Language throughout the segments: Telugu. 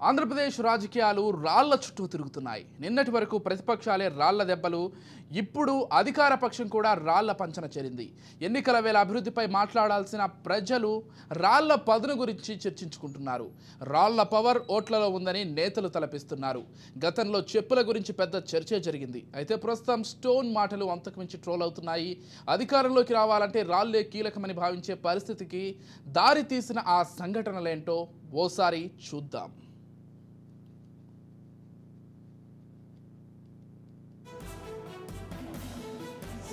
ఆంధ్రప్రదేశ్ రాజకీయాలు రాళ్ల చుట్టూ తిరుగుతున్నాయి. నిన్నటి వరకు ప్రతిపక్షాలే రాళ్ల దెబ్బలు, ఇప్పుడు అధికార పక్షం కూడా రాళ్ల పంచన చేరింది. ఎన్నికల వేళ అభివృద్ధిపై మాట్లాడాల్సిన ప్రజలు రాళ్ల పదును గురించి చర్చించుకుంటున్నారు. రాళ్ల పవర్ ఓట్లలో ఉందని నేతలు తలపిస్తున్నారు. గతంలో చెప్పుల గురించి పెద్ద చర్చే జరిగింది. అయితే ప్రస్తుతం స్టోన్ మాటలు అంతకుమించి ట్రోల్ అవుతున్నాయి. అధికారంలోకి రావాలంటే రాళ్లే కీలకమని భావించే పరిస్థితికి దారి తీసిన ఆ సంఘటనలేంటో ఓసారి చూద్దాం.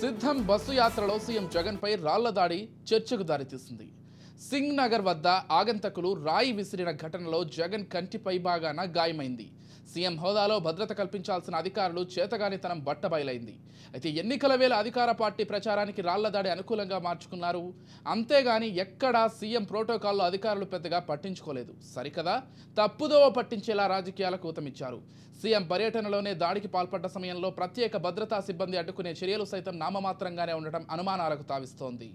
సిద్ధం బస్సు యాత్రలో సీఎం జగన్పై రాళ్ల దాడి చర్చకు దారితీసింది. సింగ్ నగర్ వద్ద ఆగంతకులు రాయి విసిరిన ఘటనలో జగన్ కంటి పైభాగాన గాయమైంది. సీఎం హోదాలో భద్రత కల్పించాల్సిన అధికారులు చేతగానితనం బట్టబయలైంది. అయితే ఎన్నికల వేళ అధికార పార్టీ ప్రచారానికి రాళ్ల దాడి అనుకూలంగా మార్చుకున్నారు. అంతేగాని ఎక్కడా సీఎం ప్రోటోకాల్లో అధికారులు పెద్దగా పట్టించుకోలేదు. సరికదా, తప్పుదోవ పట్టించేలా రాజకీయాలకు ఊతమిచ్చారు. సీఎం పర్యటనలోనే దాడికి పాల్పడ్డ సమయంలో ప్రత్యేక భద్రతా సిబ్బంది అడ్డుకునే చర్యలు సైతం నామమాత్రంగానే ఉండటం అనుమానాలకు తావిస్తోంది.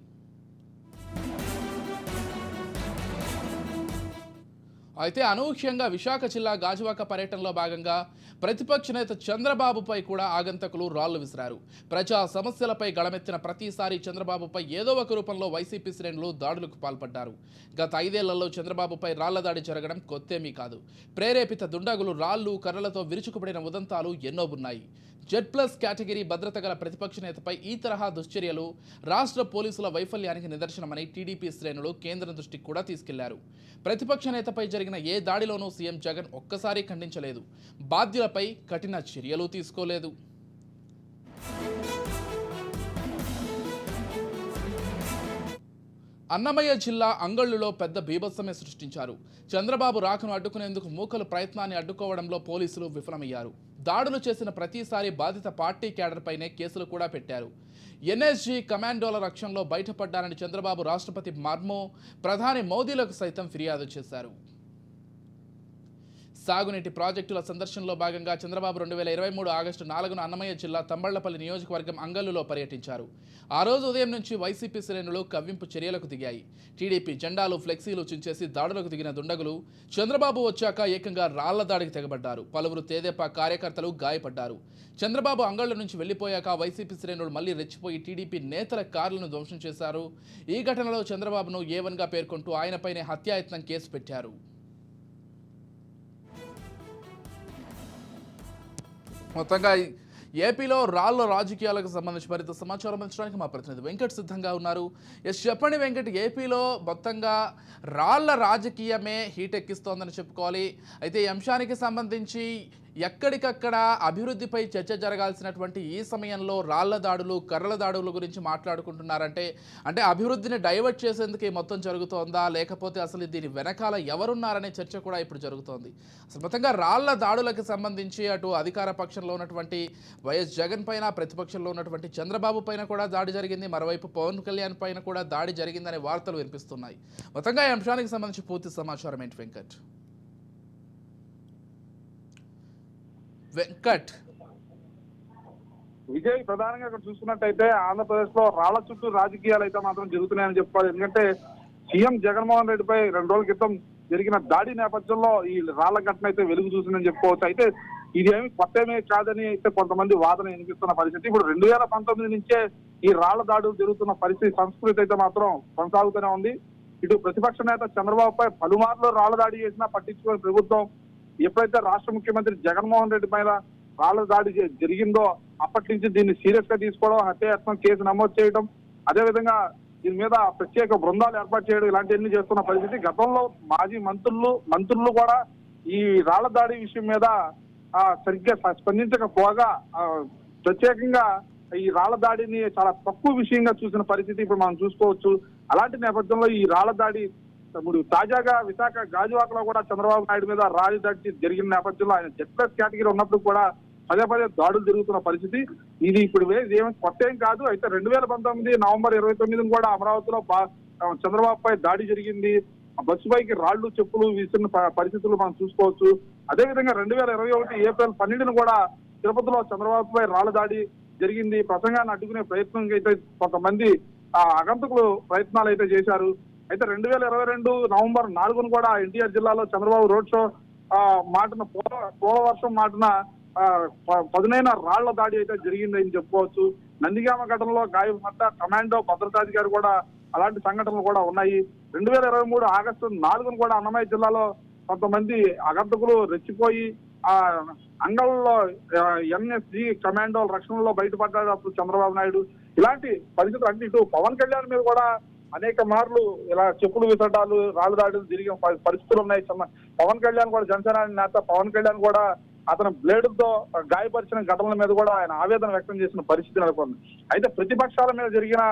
అయితే అనూహ్యంగా విశాఖ జిల్లా గాజువాక పర్యటనలో భాగంగా ప్రతిపక్ష నేత చంద్రబాబుపై కూడా ఆగంతకులు రాళ్లు విసిరారు. ప్రజా సమస్యలపై గళమెత్తిన ప్రతిసారి చంద్రబాబుపై ఏదో ఒక రూపంలో వైసీపీ శ్రేణులు దాడులకు పాల్పడ్డారు. గత 5 ఏళ్లలో చంద్రబాబుపై రాళ్ల దాడి జరగడం కొత్తేమీ కాదు. ప్రేరేపిత దుండగులు రాళ్లు కర్రలతో విరుచుకుపడిన ఉదంతాలు ఎన్నో ఉన్నాయి. Z+ కేటగిరీ భద్రత గల ప్రతిపక్ష నేతపై ఈ తరహా దుశ్చర్యలు రాష్ట్ర పోలీసుల వైఫల్యానికి నిదర్శనమని టీడీపీ శ్రేణులు కేంద్రం దృష్టికి కూడా తీసుకెళ్లారు. ప్రతిపక్ష నేతపై జరిగిన ఏ దాడిలోనూ సీఎం జగన్ ఒక్కసారి ఖండించలేదు. బాధ్యులపై కఠిన చర్యలు తీసుకోలేదు. అన్నమయ్య జిల్లా అంగళ్ళులో పెద్ద బీభత్సమే సృష్టించారు. చంద్రబాబు రాకను అడ్డుకునేందుకు మూకలు ప్రయత్నాన్ని అడ్డుకోవడంలో పోలీసులు విఫలమయ్యారు. దాడులు చేసిన ప్రతిసారి బాధిత పార్టీ క్యాడర్పైనే కేసులు కూడా పెట్టారు. ఎన్ఎస్జీ కమాండోల రక్షణలో బయటపడ్డారని చంద్రబాబు రాష్ట్రపతి మర్మో, ప్రధాని మోదీలకు సైతం ఫిర్యాదు చేశారు. సాగునీటి ప్రాజెక్టుల సందర్శనలో భాగంగా చంద్రబాబు 2023 ఆగస్టు 4న అన్నమయ్య జిల్లా తంబళ్లపల్లి నియోజకవర్గం అంగల్లులో పర్యటించారు. ఆ రోజు ఉదయం నుంచి వైసీపీ శ్రేణులు కవ్వింపు చర్యలకు దిగాయి. టీడీపీ జెండాలు, ఫ్లెక్సీలు చించేసి దాడులకు దిగిన దుండగులు చంద్రబాబు వచ్చాక ఏకంగా రాళ్ల దాడికి తెగబడ్డారు. పలువురు తెదేపా కార్యకర్తలు గాయపడ్డారు. చంద్రబాబు అంగళ్ళ నుంచి వెళ్లిపోయాక వైసీపీ శ్రేణులు మళ్లీ రెచ్చిపోయి టీడీపీ నేతల కార్లను ధ్వంసం చేశారు. ఈ ఘటనలో చంద్రబాబును A1గా పేర్కొంటూ ఆయనపైనే హత్యాయత్నం కేసు పెట్టారు. మొత్తంగా ఏపీలో రాళ్ల రాజకీయాలకు సంబంధించి మరింత సమాచారం అందించడానికి మా ప్రతినిధి వెంకట్ సిద్ధంగా ఉన్నారు. చెప్పండి వెంకట్, ఏపీలో మొత్తంగా రాళ్ల రాజకీయమే హీట్ ఎక్కిస్తోందని చెప్పుకోవాలి. అయితే ఈ అంశానికి సంబంధించి ఎక్కడికక్కడ అభివృద్ధిపై చర్చ జరగాల్సినటువంటి ఈ సమయంలో రాళ్ల దాడులు, కర్రల దాడుల గురించి మాట్లాడుకుంటున్నారంటే అంటే అభివృద్ధిని డైవర్ట్ చేసేందుకు మొత్తం జరుగుతోందా, లేకపోతే అసలు దీని వెనకాల ఎవరున్నారనే చర్చ కూడా ఇప్పుడు జరుగుతోంది. అసలు మొత్తంగా రాళ్ల దాడులకు సంబంధించి అటు అధికార పక్షంలో ఉన్నటువంటి వైఎస్ జగన్ పైన, ప్రతిపక్షంలో ఉన్నటువంటి చంద్రబాబు పైన కూడా దాడి జరిగింది. మరోవైపు పవన్ కళ్యాణ్ పైన కూడా దాడి జరిగిందనే వార్తలు వినిపిస్తున్నాయి. మొత్తంగా ఈ అంశానికి సంబంధించి పూర్తి సమాచారం ఏంటి వెంకట్? విజయ్, ప్రధానంగా ఇక్కడ చూసుకున్నట్టయితే ఆంధ్రప్రదేశ్ లో రాళ్ల చుట్టూ రాజకీయాలు అయితే మాత్రం జరుగుతున్నాయని చెప్పుకోవాలి. ఎందుకంటే సీఎం జగన్మోహన్ రెడ్డిపై 2 రోజుల క్రితం జరిగిన దాడి నేపథ్యంలో ఈ రాళ్ల ఘటన అయితే వెలుగు చూసిందని చెప్పుకోవచ్చు. అయితే ఇది ఏమి కొత్తమే కాదని అయితే కొంతమంది వాదన వినిపిస్తున్న పరిస్థితి. ఇప్పుడు 2019 నుంచే ఈ రాళ్ల దాడులు జరుగుతున్న పరిస్థితి, సంస్కృతి అయితే మాత్రం కొనసాగుతూనే ఉంది. ఇటు ప్రతిపక్ష నేత చంద్రబాబుపై పలుమార్లు రాళ్ల దాడి చేసినా పట్టించుకునే ప్రభుత్వం ఎప్పుడైతే రాష్ట్ర ముఖ్యమంత్రి జగన్మోహన్ రెడ్డి పైన రాళ్ల దాడి జరిగిందో అప్పటి నుంచి దీన్ని సీరియస్ గా తీసుకోవడం, హత్యాయత్నం కేసు నమోదు చేయడం, అదేవిధంగా దీని మీద ప్రత్యేక బృందాలు ఏర్పాటు చేయడం, ఇలాంటివన్నీ చేస్తున్న పరిస్థితి. గతంలో మాజీ మంత్రులు కూడా ఈ రాళ్ల దాడి విషయం మీద సరిగ్గా స్పందించకపోగా ప్రత్యేకంగా ఈ రాళ్ల దాడిని చాలా తక్కువ విషయంగా చూసిన పరిస్థితి ఇప్పుడు మనం చూసుకోవచ్చు. అలాంటి నేపథ్యంలో ఈ రాళ్ల దాడి ఇప్పుడు తాజాగా విశాఖ గాజువాకలో కూడా చంద్రబాబు నాయుడు మీద రాళ్ల దాడి జరిగిన నేపథ్యంలో ఆయన Z+ కేటగిరీ ఉన్నప్పుడు కూడా పదే దాడులు జరుగుతున్న పరిస్థితి. ఇది ఇప్పుడు ఏమి కొత్త ఏం కాదు. అయితే 2019 నవంబర్ 29 కూడా అమరావతిలో చంద్రబాబుపై దాడి జరిగింది. బస్సు పైకి రాళ్లు, చెప్పులు విసిరిన పరిస్థితులు మనం చూసుకోవచ్చు. అదేవిధంగా 2021 ఏప్రిల్ 12 కూడా తిరుపతిలో చంద్రబాబుపై రాళ్ల దాడి జరిగింది. ప్రసంగాన్ని అడ్డుకునే ప్రయత్నం అయితే కొంతమంది ఆగంతకులు ప్రయత్నాలు అయితే చేశారు. అయితే 2022 నవంబర్ 4 కూడా ఎన్టీఆర్ జిల్లాలో చంద్రబాబు రోడ్ షో మాటన పూల వర్షం మాటన పదునైన రాళ్ల దాడి అయితే జరిగిందని చెప్పుకోవచ్చు. నందిగామ ఘటనలో గాయపడ్డ కమాండో భద్రతాధికారి కూడా అలాంటి సంఘటనలు కూడా ఉన్నాయి. 2023 ఆగస్టు 4న కూడా అన్నమయ్య జిల్లాలో కొంతమంది అగంతకులు రెచ్చిపోయి ఆ అంగళ్ళలో ఎన్ఎస్జి కమాండోల రక్షణలో బయటపడ్డాడు అప్పుడు చంద్రబాబు నాయుడు. ఇలాంటి పరిస్థితులు అంటే ఇటు పవన్ కళ్యాణ్ మీద కూడా అనేక మార్లు ఇలా చెప్పులు విసటాలు రాళ్ళు దాడులు జరిగిన పరిస్థితులు ఉన్నాయి. పవన్ కళ్యాణ్ కూడా జనసేన నేత పవన్ కళ్యాణ్ కూడా అతను బ్లేడుతో గాయపరిచిన ఘటనల మీద కూడా ఆయన ఆవేదన వ్యక్తం చేసిన పరిస్థితి నెలకొంది. అయితే ప్రతిపక్షాల మీద జరిగిన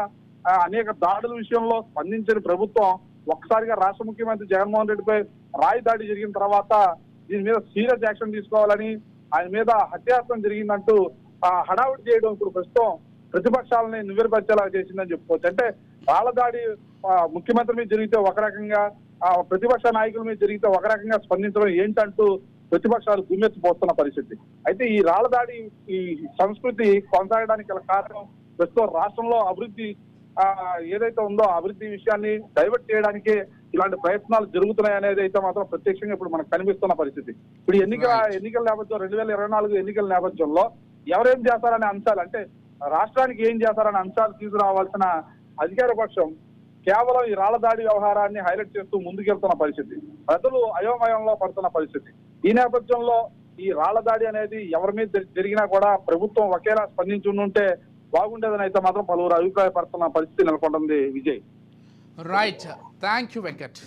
అనేక దాడుల విషయంలో స్పందించిన ప్రభుత్వం ఒక్కసారిగా రాష్ట్ర ముఖ్యమంత్రి జగన్మోహన్ రెడ్డిపై రాయి దాడి జరిగిన తర్వాత దీని మీద సీరియస్ యాక్షన్ తీసుకోవాలని, ఆయన మీద హత్యాయత్నం జరిగిందంటూ హడావుడి చేయడం ఇప్పుడు ప్రస్తుతం ప్రతిపక్షాలని నివ్వెరపరిచేలా చేసిందని చెప్పుకోవచ్చు. అంటే రాళ్ల దాడి ముఖ్యమంత్రి మీద జరిగితే ఒక రకంగా, ప్రతిపక్ష నాయకుల మీద జరిగితే ఒక రకంగా స్పందించడం ఏంటంటూ ప్రతిపక్షాలు దుమ్మెత్తిపోతున్న పరిస్థితి. అయితే ఈ రాళ్ల దాడి ఈ సంస్కృతి కొనసాగడానికి గల కారణం ప్రస్తుతం రాష్ట్రంలో అభివృద్ధి ఏదైతే ఉందో అభివృద్ధి విషయాన్ని డైవర్ట్ చేయడానికి ఇలాంటి ప్రయత్నాలు జరుగుతున్నాయి అనేది అయితే మాత్రం ప్రత్యక్షంగా ఇప్పుడు మనకు కనిపిస్తున్న పరిస్థితి. ఇప్పుడు ఎన్నికల నేపథ్యం 2024 ఎన్నికల నేపథ్యంలో ఎవరేం చేస్తారనే అంశాలు, అంటే రాష్ట్రానికి ఏం చేస్తారనే అంశాలు తీసుకురావాల్సిన అధికార పక్షం కేవలం ఈ రాళ్ల దాడి వ్యవహారాన్ని హైలైట్ చేస్తూ ముందుకెళ్తున్న పరిస్థితి. ప్రజలు అయోమయంలో పడుతున్న పరిస్థితి. ఈ నేపథ్యంలో ఈ రాళ్ల దాడి అనేది ఎవరి మీద జరిగినా కూడా ప్రభుత్వం ఒకేలా స్పందించి ఉంటే బాగుండేదని అయితే మాత్రం పలువురు అభిప్రాయపడుతున్న పరిస్థితి నెలకొంటుంది. Vijay. Right, thank you Venkat.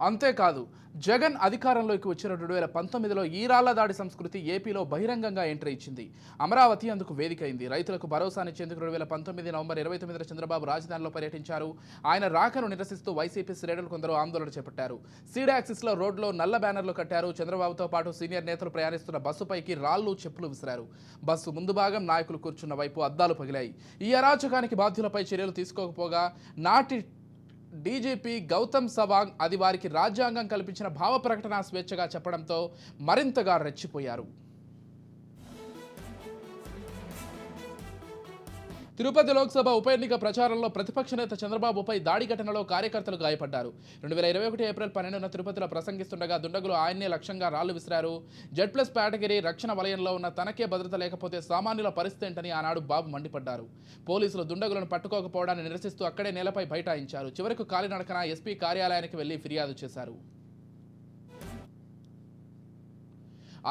అంతేకాదు, జగన్ అధికారంలోకి వచ్చిన 2019లో ఈ రాళ్ల దాడి సంస్కృతి ఏపీలో బహిరంగంగా ఎంట్రీ ఇచ్చింది. అమరావతి అందుకు వేదికైంది. రైతులకు భరోసానిచ్చేందుకు 2019 నవంబర్ 29న చంద్రబాబు రాజధానిలో పర్యటించారు. ఆయన రాకను నిరసిస్తూ వైసీపీ శ్రేణులు కొందరు ఆందోళన చేపట్టారు. సీడాక్సిస్లో రోడ్లో నల్ల బ్యానర్లు కట్టారు. చంద్రబాబుతో పాటు సీనియర్ నేతలు ప్రయాణిస్తున్న బస్సుపైకి రాళ్లు, చెప్పులు విసిరారు. బస్సు ముందు భాగం, నాయకులు కూర్చున్న వైపు అద్దాలు పగిలాయి. ఈ అరాచకానికి బాధ్యులపై చర్యలు తీసుకోకపోగా నాటి డీజీపీ గౌతమ్ సవాంగ్ అది వారికి రాజ్యాంగం కల్పించిన భావ ప్రకటన స్వేచ్ఛగా చెప్పడంతో మరింతగా రెచ్చిపోయారు. తిరుపతి లోక్సభ ఉప ఎన్నిక ప్రచారంలో ప్రతిపక్ష నేత చంద్రబాబుపై దాడి ఘటనలో కార్యకర్తలు గాయపడ్డారు. 2021 ఏప్రిల్ 12న తిరుపతిలో ప్రసంగిస్తుండగా దుండగులు ఆయన్నే లక్ష్యంగా రాళ్లు విసిరారు. Z+ కేటగిరీ రక్షణ వలయంలో ఉన్న తనకే భద్రత లేకపోతే సామాన్యుల పరిస్థితి ఏంటని ఆనాడు బాబు మండిపడ్డారు. పోలీసులు దుండగులను పట్టుకోకపోవడాన్ని నిరసిస్తూ అక్కడే నేలపై బైఠాయించారు. చివరకు కాలినడకన ఎస్పీ కార్యాలయానికి వెళ్లి ఫిర్యాదు చేశారు.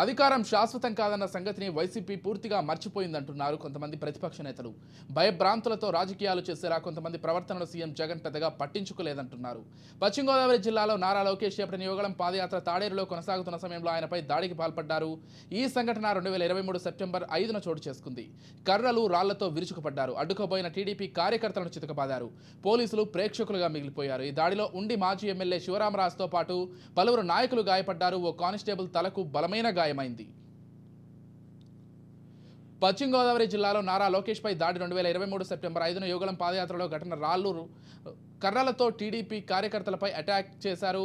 అధికారం శాశ్వతం కాదన్న సంగతిని వైసీపీ పూర్తిగా మర్చిపోయిందంటున్నారు కొంతమంది ప్రతిపక్ష నేతలు. భయభ్రాంతులతో రాజకీయాలు చేసేలా కొంతమంది ప్రవర్తనను సీఎం జగన్ పెద్దగా పట్టించుకోలేదంటున్నారు. పశ్చిమ గోదావరి జిల్లాలో నారా లోకేష్ చేపట్టిన యువగళం పాదయాత్ర తాడేరులో కొనసాగుతున్న సమయంలో ఆయనపై దాడికి పాల్పడ్డారు. ఈ సంఘటన 2023 సెప్టెంబర్ 5న చోటు చేసుకుంది. కర్రలు, రాళ్లతో విరుచుకుపడ్డారు. అడ్డుకోబోయిన టీడీపీ కార్యకర్తలను చితకబాదారు. పోలీసులు ప్రేక్షకులుగా మిగిలిపోయారు. ఈ దాడిలో ఉండి మాజీ ఎమ్మెల్యే శివరామరాజుతో పాటు పలువురు నాయకులు గాయపడ్డారు. ఓ కానిస్టేబుల్ తలకు బలమైన గాయమైంది. పశ్చిమ గోదావరి జిల్లాలో నారా లోకేష్ పై దాడి 2023 సెప్టెంబర్ 5న యువగళం పాదయాత్రలో ఘటన. రాళ్లు, కర్రలతో టీడీపీ కార్యకర్తలపై అటాక్ చేశారు.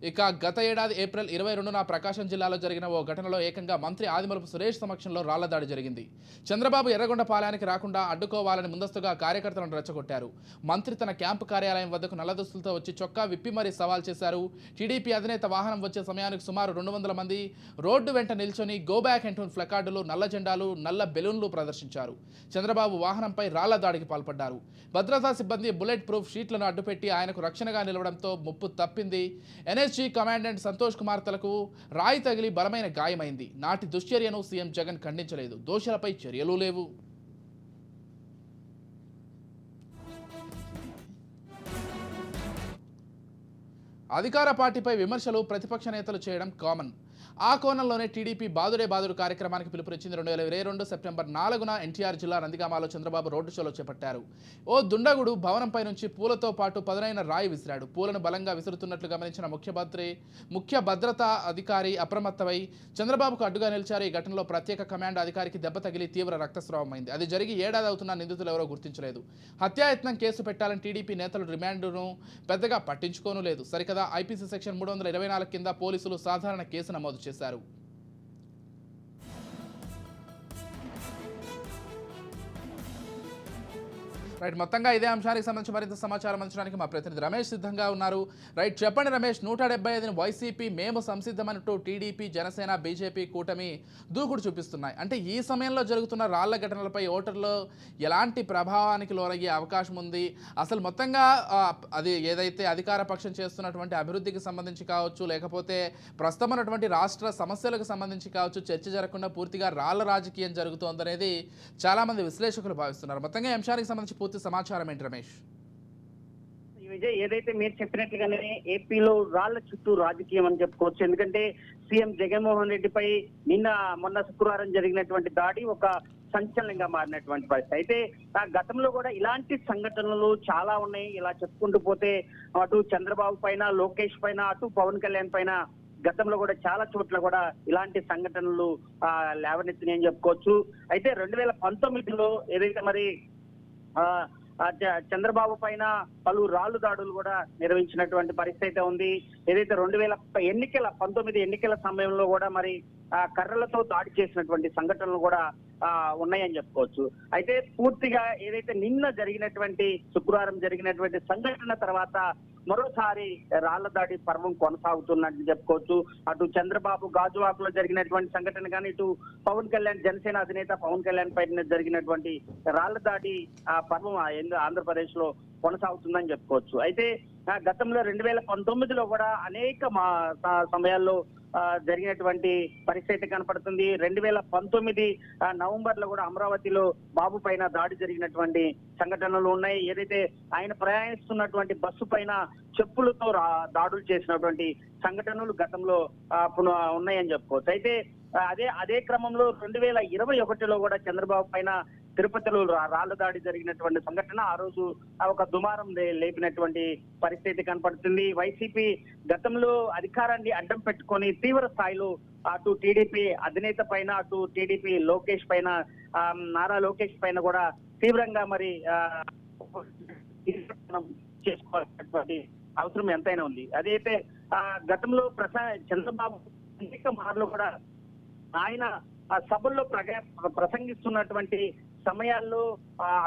ఇక గత ఏడాది ఏప్రిల్ 22న ప్రకాశం జిల్లాలో జరిగిన ఓ ఘటనలో ఏకంగా మంత్రి ఆదిమూలపు సురేష్ సమక్షంలో రాళ్ల దాడి జరిగింది. చంద్రబాబు ఎర్రగొండపాలెనికి రాకుండా అడ్డుకోవాలని ముందస్తుగా కార్యకర్తలను రెచ్చగొట్టారు. మంత్రి తన క్యాంపు కార్యాలయం వద్దకు నల్లదుస్తులతో వచ్చి చొక్కా విప్పి మరీ సవాల్ చేశారు. టీడీపీ అధినేత వాహనం వచ్చే సమయానికి సుమారు 200 మంది రోడ్డు వెంట నిల్చొని గో బ్యాక్ అంటూ ప్లకార్డులు, నల్ల జెండాలు, నల్ల బెలూన్లు ప్రదర్శించారు. చంద్రబాబు వాహనంపై రాళ్ల దాడికి పాల్పడ్డారు. భద్రతా సిబ్బంది బుల్లెట్ ప్రూఫ్ షీట్లను అడ్డుపెట్టి ఆయనకు రక్షణగా నిలవడంతో ముప్పు తప్పింది. ఎన్ఎస్జీ కమాండెంట్ సంతోష్ కుమార్ తలకు రాయి తగిలి బలమైన గాయమైంది. నాటి దుశ్చర్యను సీఎం జగన్ ఖండించలేదు. దోషులపై చర్యలు లేవు. అధికార పార్టీపై విమర్శలు ప్రతిపక్ష నేతలు చేయడం కామన్. ఆ కోణంలోనే టీడీపీ బాదుడే బాదుడు కార్యక్రమానికి పిలుపునిచ్చింది. 2022 సెప్టెంబర్ 4న ఎన్టీఆర్ జిల్లా నందిగామలో చంద్రబాబు రోడ్డు షోలో చేపట్టారు. ఓ దుండగుడు భవనంపై నుంచి పూలతో పాటు పదునైన రాయి విసిరాడు. పూలను బలంగా విసురుతున్నట్లు గమనించిన ముఖ్య భద్రతా అధికారి అప్రమత్తమై చంద్రబాబుకు అడ్డుగా నిలిచారు. ఈ ఘటనలో ప్రత్యేక కమాండ్ అధికారికి దెబ్బ తగిలి తీవ్ర రక్తస్రావమైంది. అది జరిగి ఏడాది అవుతున్న నిందితులు ఎవరో గుర్తించలేదు. హత్యాయత్నం కేసు పెట్టాలని టీడీపీ నేతలు రిమాండ్ను పెద్దగా పట్టించుకోను లేదు. సరికదా ఐపీసీ సెక్షన్ 324 కింద పోలీసులు సాధారణ కేసు నమోదు చేశారు. రైట్, మొత్తంగా ఇదే అంశానికి సంబంధించి మరింత సమాచారం అందించడానికి మా ప్రతినిధి రమేష్ సిద్ధంగా ఉన్నారు. రైట్, చెప్పండి రమేష్. 175ని వైసీపీ మేము సంసిద్ధమన్నట్టు టీడీపీ, జనసేన, బీజేపీ కూటమి దూకుడు చూపిస్తున్నాయి. అంటే ఈ సమయంలో జరుగుతున్న రాళ్ల ఘటనలపై ఓటర్లు ఎలాంటి ప్రభావానికి లోనయ్యే అవకాశం ఉంది? అసలు మొత్తంగా అది ఏదైతే అధికార పక్షం చేస్తున్నటువంటి అభివృద్ధికి సంబంధించి కావచ్చు, లేకపోతే ప్రస్తుతం ఉన్నటువంటి రాష్ట్ర సమస్యలకు సంబంధించి కావచ్చు, చర్చ జరగకుండా పూర్తిగా రాళ్ల రాజకీయం జరుగుతోందనేది చాలామంది విశ్లేషకులు భావిస్తున్నారు. మొత్తంగా ఈ అంశానికి సంబంధించి పూర్తి సమాచారం ఏంటి రమేష్? విజయ్, ఏదైతే మీరు చెప్పినట్లుగానే ఏపీలో రాళ్ల చుట్టూ రాజకీయం అని చెప్పుకోవచ్చు. ఎందుకంటే సీఎం జగన్మోహన్ రెడ్డిపై మొన్న శుక్రవారం జరిగినటువంటి దాడి ఒక సంచలనంగా మారినటువంటి పరిస్థితి. అయితే ఆ గతంలో కూడా ఇలాంటి సంఘటనలు చాలా ఉన్నాయి. ఇలా చెప్పుకుంటూ పోతే అటు చంద్రబాబు పైన, లోకేష్ పైన, అటు పవన్ కళ్యాణ్ పైన గతంలో కూడా చాలా చోట్ల కూడా ఇలాంటి సంఘటనలు లేవనెత్తినాయని చెప్పుకోవచ్చు. అయితే 2019లో ఏదైతే మరి చంద్రబాబు పైన పలు రాళ్లు దాడులు కూడా నిర్వహించినటువంటి పరిస్థితి ఉంది. ఏదైతే 2019 ఎన్నికల సమయంలో కూడా మరి కర్రలతో దాడి చేసినటువంటి సంఘటనలు కూడా ఉన్నాయని చెప్పుకోవచ్చు. అయితే పూర్తిగా ఏదైతే నిన్న జరిగినటువంటి శుక్రవారం జరిగినటువంటి సంఘటన తర్వాత మరోసారి రాళ్ల దాడి పర్వం కొనసాగుతున్నట్టు చెప్పుకోవచ్చు. అటు చంద్రబాబు గాజువాకలో జరిగినటువంటి సంఘటన కానీ, ఇటు పవన్ కళ్యాణ్, జనసేన అధినేత పవన్ కళ్యాణ్ పైన జరిగినటువంటి రాళ్ల దాడి పర్వం ఆంధ్రప్రదేశ్ లో కొనసాగుతుందని చెప్పుకోవచ్చు. అయితే గతంలో 2019లో కూడా అనేక సమయాల్లో జరిగినటువంటి పరిస్థితి కనపడుతుంది. 2019 నవంబర్ లో కూడా అమరావతిలో బాబు పైన దాడి జరిగినటువంటి సంఘటనలు ఉన్నాయి. ఏదైతే ఆయన ప్రయాణిస్తున్నటువంటి బస్సు పైన చెప్పులతో దాడులు చేసినటువంటి సంఘటనలు గతంలో ఉన్నాయని చెప్పుకోవచ్చు. అయితే అదే క్రమంలో 2021లో కూడా చంద్రబాబు పైన తిరుపతిలో రాళ్ల దాడి జరిగినటువంటి సంఘటన ఆ రోజు ఒక దుమారం లేపినటువంటి పరిస్థితి కనపడుతుంది. వైసీపీ గతంలో అధికారాన్ని అడ్డం పెట్టుకొని తీవ్ర స్థాయిలో అటు టీడీపీ అధినేత పైన, అటు టీడీపీ లోకేష్ పైన, నారా లోకేష్ పైన కూడా తీవ్రంగా మరి చేసుకోవాల్సినటువంటి అవసరం ఎంతైనా ఉంది. అదైతే గతంలో చంద్రబాబు అనేక మార్లు కూడా ఆయన సభల్లో ప్రసంగిస్తున్నటువంటి సమయాల్లో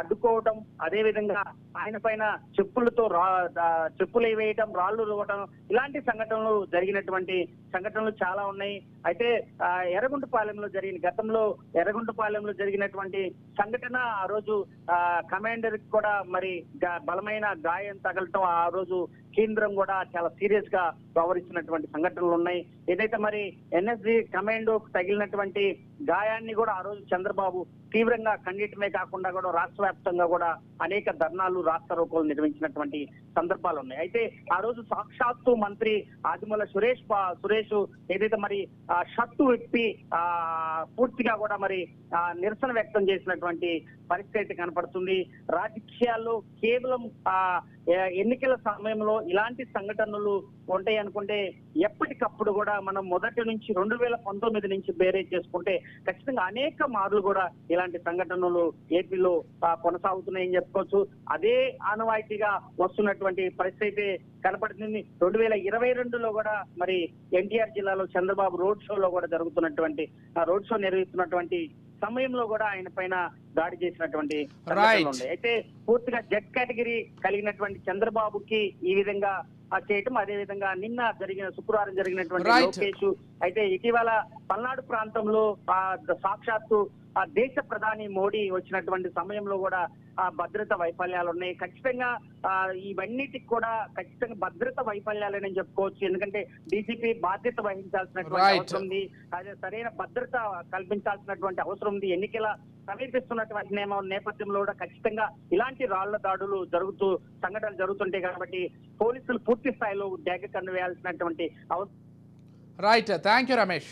అడ్డుకోవటం, అదే విధంగా ఆయన పైన చెప్పులు వేయటం, రాళ్లు రువ్వటం, ఇలాంటి జరిగినటువంటి సంఘటనలు చాలా ఉన్నాయి. అయితే గతంలో ఎర్రగుంటపాలెంలో జరిగినటువంటి సంఘటన ఆ రోజు కమాండర్ కి కూడా మరి బలమైన గాయం తగలటం, ఆ రోజు కేంద్రం కూడా చాలా సీరియస్ గా వ్యవహరించినటువంటి సంఘటనలు ఉన్నాయి. ఏదైతే మరి ఎన్ఎస్జి కమాండో తగిలినటువంటి గాయాన్ని కూడా ఆ రోజు చంద్రబాబు తీవ్రంగా ఖండితమే కాకుండా కూడా రాష్ట్ర వ్యాప్తంగా కూడా అనేక ధర్నాలు, రాష్ట్ర రోకోలు నిర్వహించినటువంటి సందర్భాలు ఉన్నాయి. అయితే ఆ రోజు సాక్షాత్తు మంత్రి ఆదిమూల సురేష్ ఏదైతే మరి షర్టు విప్పి పూర్తిగా కూడా మరి నిరసన వ్యక్తం చేసినటువంటి పరిస్థితి కనపడుతుంది. రాజకీయాల్లో కేవలం ఎన్నికల సమయంలో ఇలాంటి సంఘటనలు ఉంటాయి అనుకుంటే ఎప్పటికప్పుడు కూడా మనం మొదటి నుంచి 2019 నుంచి బేరేజ్ చేసుకుంటే ఖచ్చితంగా అనేక మార్లు కూడా ఇలాంటి సంఘటనలు ఏపీలో కొనసాగుతున్నాయని చెప్పుకోవచ్చు. అదే ఆనవాయితీగా వస్తున్నటువంటి పరిస్థితి కనపడుతుంది. 2022లో కూడా మరి ఎన్టీఆర్ జిల్లాలో చంద్రబాబు రోడ్ షోలో కూడా జరుగుతున్నటువంటి రోడ్ షో నిర్వహిస్తున్నటువంటి సమయంలో కూడా ఆయన పైన దాడి చేసినటువంటి సంఘటనలు ఉన్నాయి. అయితే పూర్తిగా జెడ్ కేటగిరీ కలిగినటువంటి చంద్రబాబుకి ఈ విధంగా చేయటం, అదే విధంగా నిన్న శుక్రవారం జరిగినటువంటి లోకేష్, అయితే ఇటీవల పల్నాడు ప్రాంతంలో సాక్షాత్తు దేశ ప్రధాని మోడీ వచ్చినటువంటి సమయంలో కూడా భద్రత వైఫల్యాలు ఉన్నాయి. ఖచ్చితంగా ఇవన్నిటికి కూడా ఖచ్చితంగా భద్రత వైఫల్యాలని చెప్పుకోవచ్చు. ఎందుకంటే డీజీపీ బాధ్యత వహించాల్సినటువంటి అవసరం ఉంది, అదే సరైన భద్రత కల్పించాల్సినటువంటి అవసరం ఉంది. ఎన్నికల సమీపిస్తున్నటువంటి నేపథ్యంలో కూడా ఖచ్చితంగా ఇలాంటి రాళ్ల దాడులు సంఘటనలు జరుగుతుంటాయి కాబట్టి పోలీసులు పూర్తి స్థాయిలో డ్యాగ కన్ను వేయాల్సినటువంటి అవసరం. Right, thank you Ramesh.